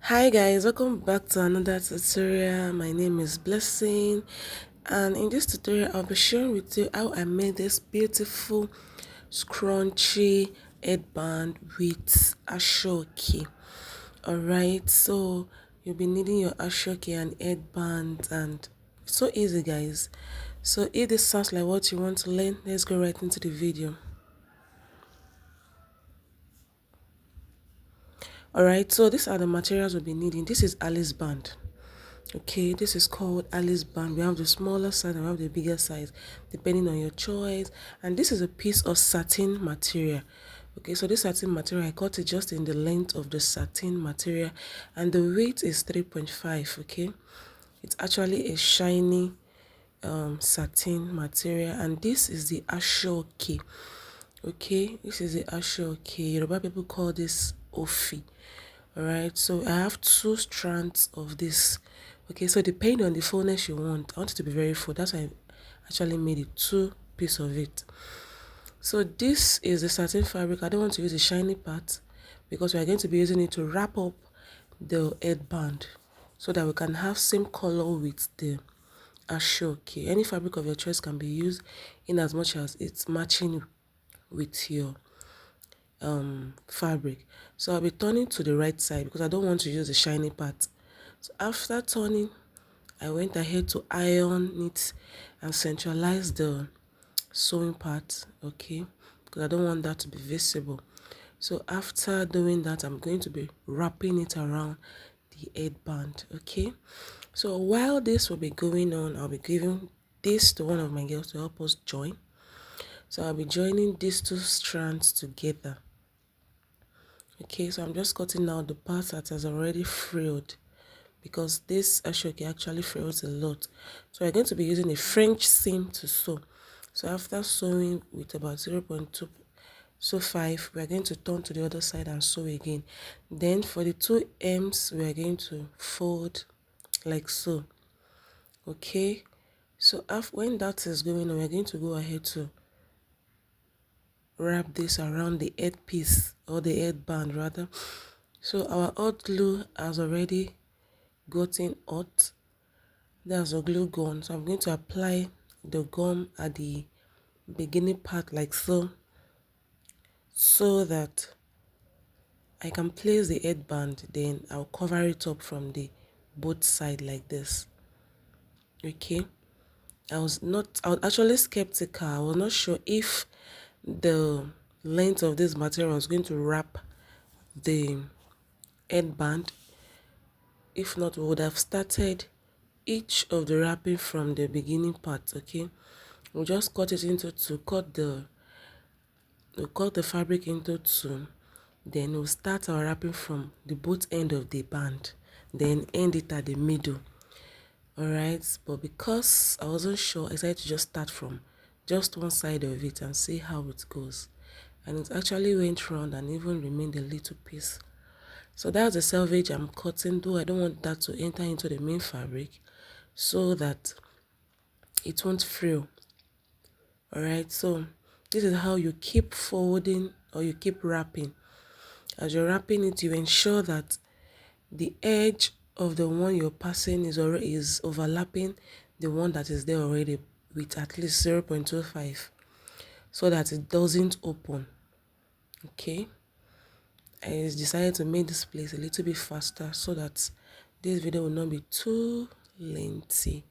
Hi guys, welcome back to another tutorial. My name is Blessing, and in this tutorial I'll be sharing with you how I made this beautiful scrunchy headband with Aso Oke. Alright, so you'll be needing your Aso Oke and headband, and it's so easy guys. So if this sounds like what you want to learn, let's go right into the video. Alright, so these are the materials we'll be needing. This is Alice band. Okay, this is called Alice band. We have the smaller size and we have the bigger size, depending on your choice. And this is a piece of satin material. Okay, so this satin material, I cut it just in the length of the satin material, and the weight is 3.5. Okay, it's actually a shiny satin material, and this is the Aso Oke. Okay, this is the Aso Oke. Yoruba people call this Ofi. Alright, so I have two strands of this. Okay, so depending on the fullness you want, I want it to be very full. That's why I actually made it two pieces of it. So this is the satin fabric. I don't want to use the shiny part because we are going to be using it to wrap up the headband so that we can have same color with the Aso Oke. Any fabric of your choice can be used in as much as it's matching with your fabric. So I'll be turning to the right side because I don't want to use the shiny part. So after turning, I went ahead to iron it and centralize the sewing part, okay, because I don't want that to be visible. So after doing that, I'm going to be wrapping it around the headband, okay. So while this will be going on, I'll be giving this to one of my girls to help us join. So I'll be joining these two strands together. Okay, so I'm just cutting out the part that has already frilled because this Aso Oke actually frills a lot. So we're going to be using a French seam to sew. So after sewing with about 0.2 so 5, we are going to turn to the other side and sew again. Then for the two ends, we are going to fold like so. Okay, so after, when that is going on, we're going to go ahead to wrap this around the headpiece or the headband rather. So our hot glue has already gotten hot. That's the glue gun. So I'm going to apply the gum at the beginning part like so that I can place the headband, then I'll cover it up from the both side like this. Okay, I was actually skeptical. I was not sure if the length of this material was going to wrap the headband. If not, we would have started each of the wrapping from the beginning part. Okay, we'll just cut it into two, we'll cut the fabric into two, then we'll start our wrapping from the both end of the band, then end it at the middle. All right, but because I wasn't sure, I decided to just start from just one side of it and see how it goes, and it actually went round and even remained a little piece. So that's the selvage I'm cutting, though I don't want that to enter into the main fabric so that it won't frill. All right, so this is how you keep folding or you keep wrapping. As you're wrapping it, you ensure that the edge of the one you're passing is overlapping the one that is there already with at least 0.25 so that it doesn't open. Okay, I decided to make this place a little bit faster so that this video will not be too lengthy.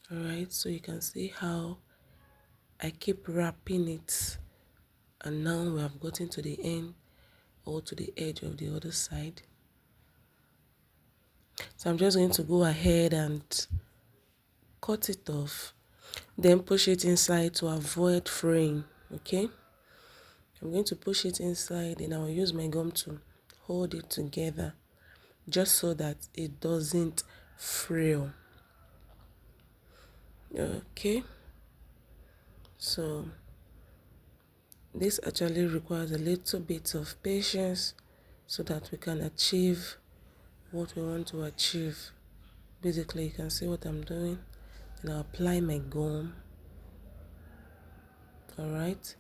All right, so you can see how I keep wrapping it, and now we have gotten to the end or to the edge of the other side. So I'm just going to go ahead and cut it off, then push it inside to avoid fraying. Okay, I'm going to push it inside and I will use my gum to hold it together just so that it doesn't frill. Okay, so this actually requires a little bit of patience so that we can achieve what we want to achieve. Basically, you can see what I'm doing, and I'll apply my gum. All right,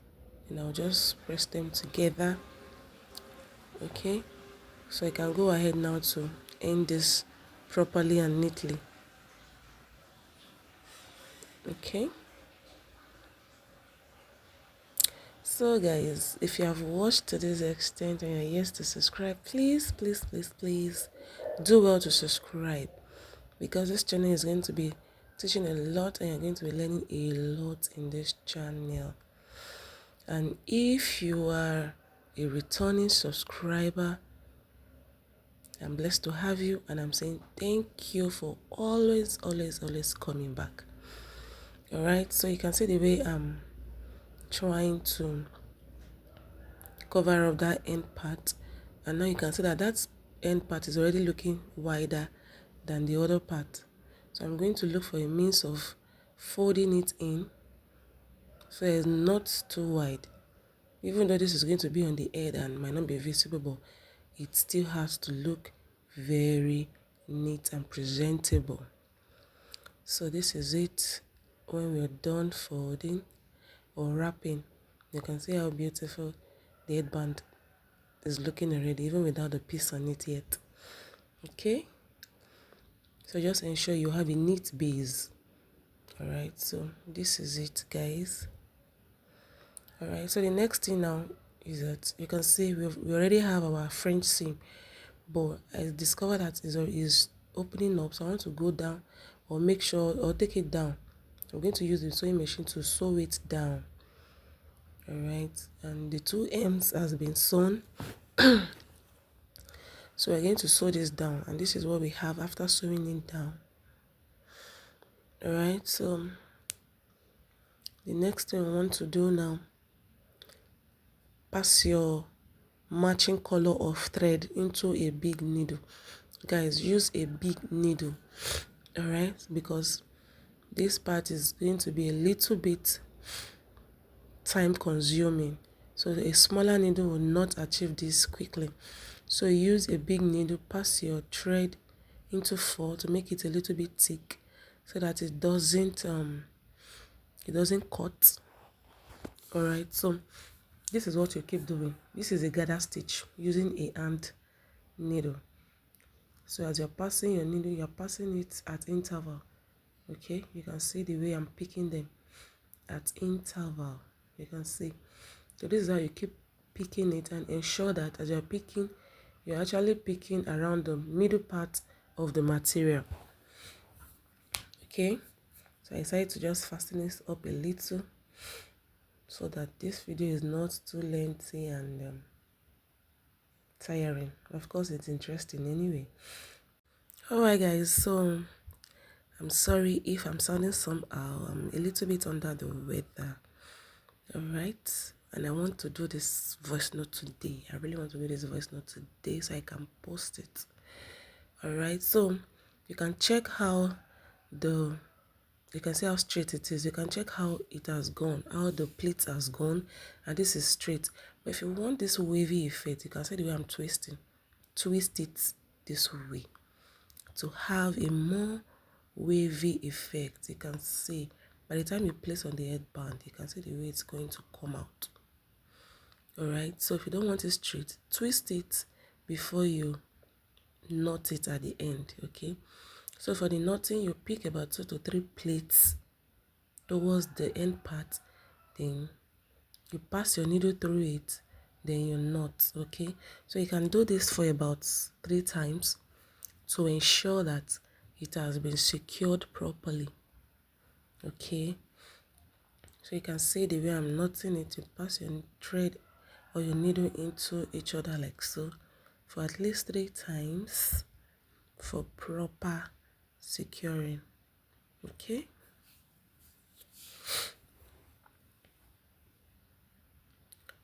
and I'll just press them together. Okay, So I can go ahead now to end this properly and neatly. Okay. So guys, if you have watched to this extent and you're yet to subscribe, please do well to subscribe, because this channel is going to be teaching a lot and you're going to be learning a lot in this channel. And if you are a returning subscriber, I'm blessed to have you, and I'm saying thank you for always coming back. All right, so you can see the way I'm trying to cover up that end part, and now you can see that that end part is already looking wider than the other part. So I'm going to look for a means of folding it in so it's not too wide. Even though this is going to be on the head and might not be visible, but it still has to look very neat and presentable. So this is it when we're done folding or wrapping. You can see how beautiful the headband is looking already, even without the piece on it yet. Okay, so just ensure you have a neat base. All right, so this is it, guys. All right, so the next thing now is that you can see we already have our French seam, but I discovered that is opening up, so I want to go down or make sure or take it down. I'm going to use the sewing machine to sew it down. All right, and the two ends has been sewn. So we're going to sew this down, and this is what we have after sewing it down. All right, so the next thing we want to do now, pass your matching color of thread into a big needle. Guys, use a big needle, all right, because this part is going to be a little bit time consuming, so a smaller needle will not achieve this quickly. So use a big needle, pass your thread into 4 to make it a little bit thick so that it doesn't cut. All right, so this is what you keep doing. This is a gather stitch using a hand needle. So as you're passing your needle, you're passing it at interval. Okay, you can see the way I'm picking them at interval. You can see. So this is how you keep picking it, and ensure that as you're picking, you're actually picking around the middle part of the material. Okay, so I decided to just fasten this up a little so that this video is not too lengthy and tiring. Of course, it's interesting anyway. Alright guys, so I'm sorry if I'm sounding somehow. I'm a little bit under the weather. Alright, and I want to do this voice note today. I really want to do this voice note today so I can post it. Alright, so you can check how you can see how straight it is. You can check how it has gone, how the pleat has gone, and this is straight. But if you want this wavy effect, you can see the way I'm twisting. Twist it this way to have a more wavy effect. You can see by the time you place on the headband, you can see the way it's going to come out. All right, so if you don't want it straight, twist it before you knot it at the end. Okay, so for the knotting, you pick about 2 to 3 plates towards the end part, then you pass your needle through it, then you knot. Okay, so you can do this for about 3 times to ensure that it has been secured properly. Okay, so you can see the way I'm knotting it. You pass your thread or your needle into each other like so for at least 3 times for proper securing. Okay,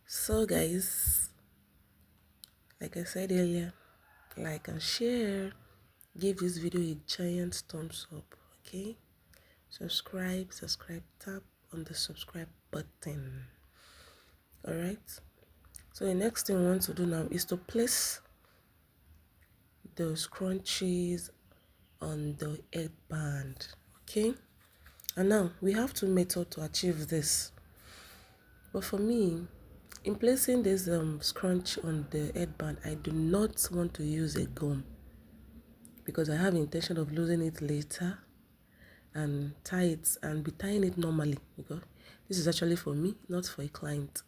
so guys, like I said earlier, like and share, give this video a giant thumbs up. Okay, subscribe, tap on the subscribe button. All right, so the next thing we want to do now is to place the scrunchies on the headband. Okay, and now we have 2 methods to achieve this, but for me In placing this scrunch on the headband, I do not want to use a gum because I have intention of losing it later and tie it and be tying it normally, because this is actually for me, not for a client.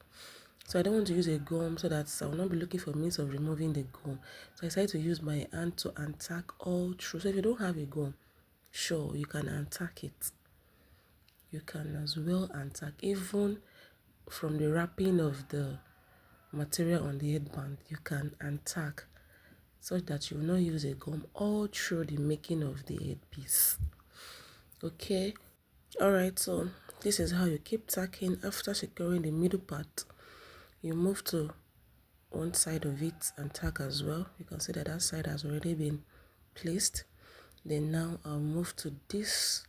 So I don't want to use a gum so that I will not be looking for means of removing the gum. So I decided to use my hand to untack all through. So if you don't have a gum, sure, you can untack it. You can as well untack even from the wrapping of the material on the headband. You can untack such that you will not use a gum all through the making of the headpiece. Okay. All right, so this is how you keep tacking. After securing the middle part, you move to one side of it and tack as well. You can see that that side has already been placed. Then now I'll move to this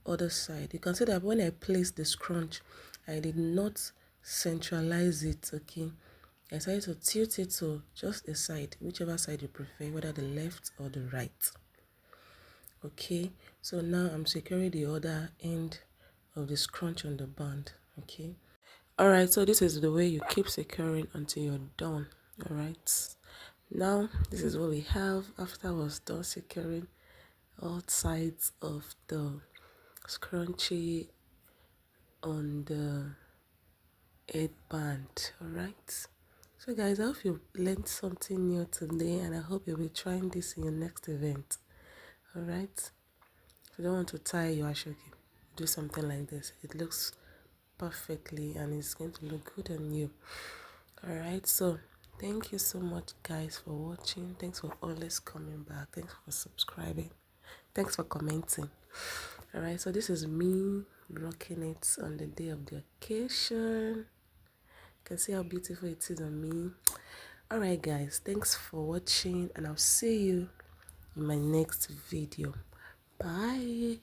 other side. You can see that when I placed the scrunch, I did not centralize it. Okay, I decided to tilt it to just a side, whichever side you prefer, whether the left or the right. Okay, so now I'm securing the other end of the scrunch on the band. Okay, all right, so this is the way you keep securing until you're done. All right, now this is what we have after I was done securing all sides of the scrunchie on the headband. All right, so guys, I hope you learned something new today, and I hope you'll be trying this in your next event. All right, if you don't want to tie your asooke, do something like this. It looks perfectly and it's going to look good on you. All right, so thank you so much guys for watching. Thanks for always coming back. Thanks for subscribing. Thanks for commenting. All right, so this is me rocking it on the day of the occasion. You can see how beautiful it is on me. All right guys, thanks for watching, and I'll see you in my next video. Bye.